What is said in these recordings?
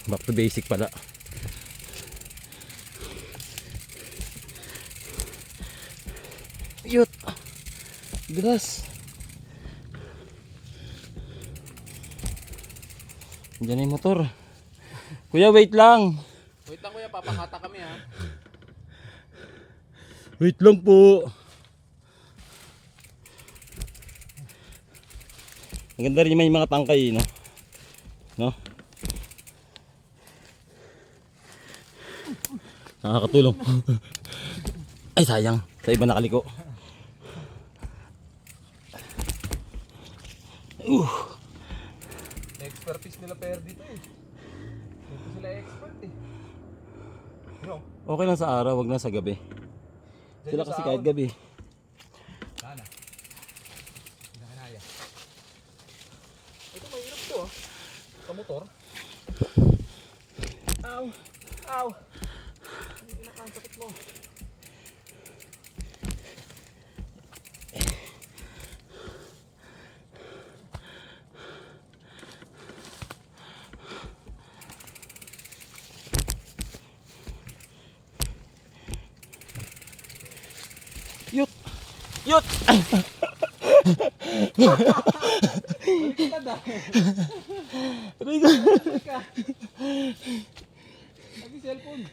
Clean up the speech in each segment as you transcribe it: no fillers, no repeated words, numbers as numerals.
Back to basic pala. Yut. Grass. Diyan yung motor. Kuya, wait lang. Wait lang kuya, papakata kami ha. Wait lang po. Ang ganda rin may mga tangkay, no? No? Nakakatulong. Ay, sayang. Sa iba nakaliko. Expertise nila per dito eh. Dito sila expert eh. No? Okay lang sa araw, wag na sa gabi. Sila kasi kahit gabi. Sana. Pinakanaya. Ito mahirap to ah. Sa motor. Ow! Ow! Ang pinakasakit mo. Yut! Yut! Baliktad ah. Aray ko. Ka. Lagi cellphone.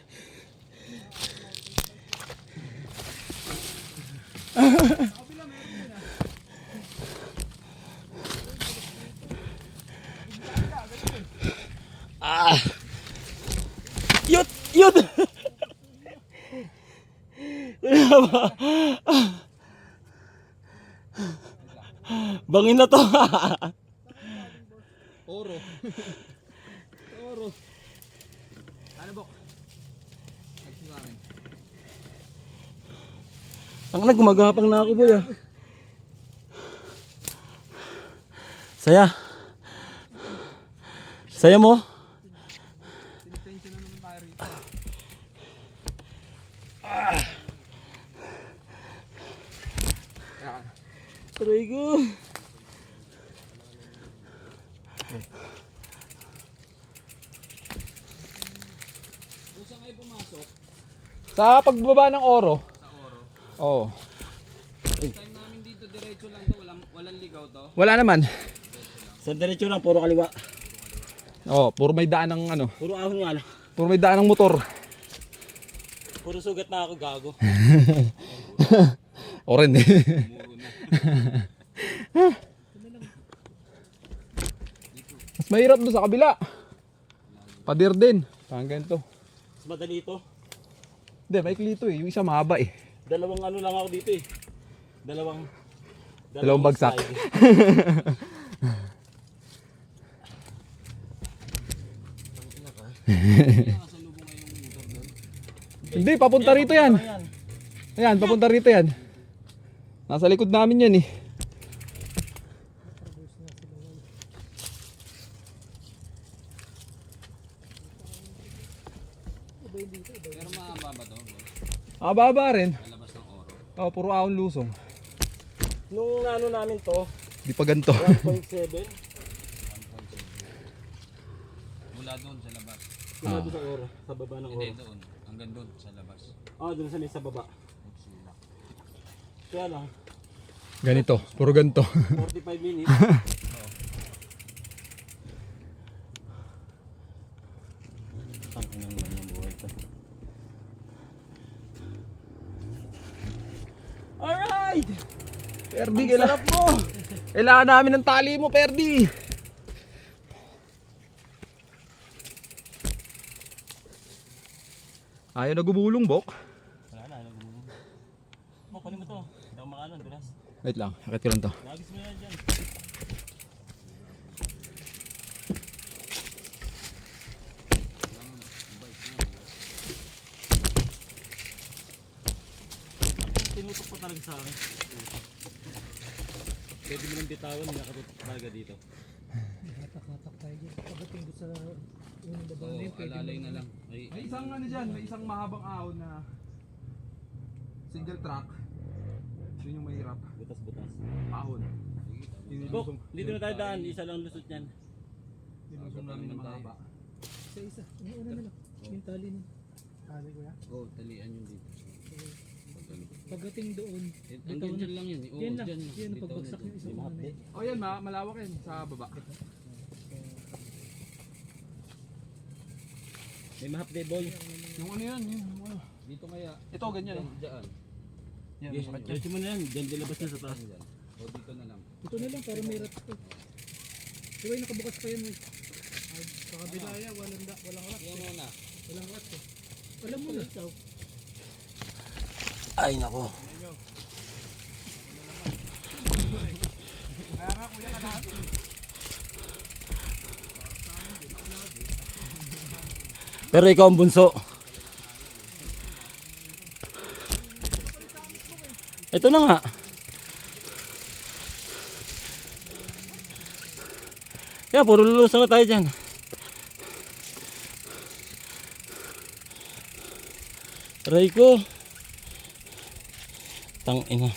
Ah! Yut! Yut! Wala ba? Bangin na to. Oro. Oro. Ano bok? Nagsisamin. Ang gumagapang na ako, boy. Ah. Saya. Saya mo? Tinitensyon na naman tayo rito. Yan. Aray ko. Saan kayo pumasok? Sa pagbaba ng oro. Sa Oro. Oo. Time namin dito diretso lang to, walang ligaw to. Wala naman. Sa diretso lang, puro kaliwa. Oo, puro may daan ng ano. Puro ahon nga lang. Puro may daan ng motor. Puro sugat na ako, gago. O rin eh. Mas mahirap doon sa kabila. Pader din. Parang ganito. Mas madali ito. Hindi, maikli ito eh. Yung isa mahaba eh. Dalawang ano lang ako dito eh. Dalawang bagsak. slide. Hindi, papunta rito yan. Ayan, papunta rito yan. Nasa likod namin yan eh. Pero mahaba ba to? Baba rin. Labas ng Oro. Oh, puro ahon lusong. Nung ano namin to, Di pa ganito. 1.7. Mula doon sa labas. Kumado sa oro, sa baba ng Hindi oro. doon. Hanggang doon sa labas. Doon sa may sa baba. Kaya lang, Ganito, puro ganito. 45 minutes. Tangin ang naman yung buhay ko. Alright! Perdi, kailangan mo. Kailangan namin ng tali mo, Perdi. Ayaw na gumulong, Bok. Wala na, alam mo. Kunin mo to. Hindi ako makalan, dulas. Wait lang, akit ko lang to. Lagis mo yan dyan. Tinutok pa talaga sa akin. Pwede mo nang bitawan, nakatutok talaga dito. Oo, alalay na lang. May isang ano dyan, may isang mahabang ahon na single track. Yun yung mahirap. Butas-butas. Ahon. Bok, dito na tayo daan. Isa lang lusot yan. Nilusong namin yung mahaba. Isa-isa. Yung una na lang. Yung tali na. Kali ko yan. Oo, talian yun dito. Pagdating doon, Hanggang dyan lang yun. Oo, yan lang. dyan. Yan, Bitaw na pagbagsak dyan. yung isang una na yun. O yan, malawak yan sa baba. May mahapde boy. Yung ano yan, yung ano. Dito kaya. Ito, ganyan, oh. Diyan. Yan, Yes, bakit yan? diretso mo na yan. Diyan dilabas na sa taas. Diyan. O dito na lang. Ito na lang para may rat ko. Diba yung nakabukas pa yan eh. Sa kabila yan, walang rat. Yan muna. Walang rat eh. Alam mo na. Ay nako. Pero ikaw ang bunso. Ito na nga. Kaya puro lulusan na tayo dyan. Aray ko. Tang ina.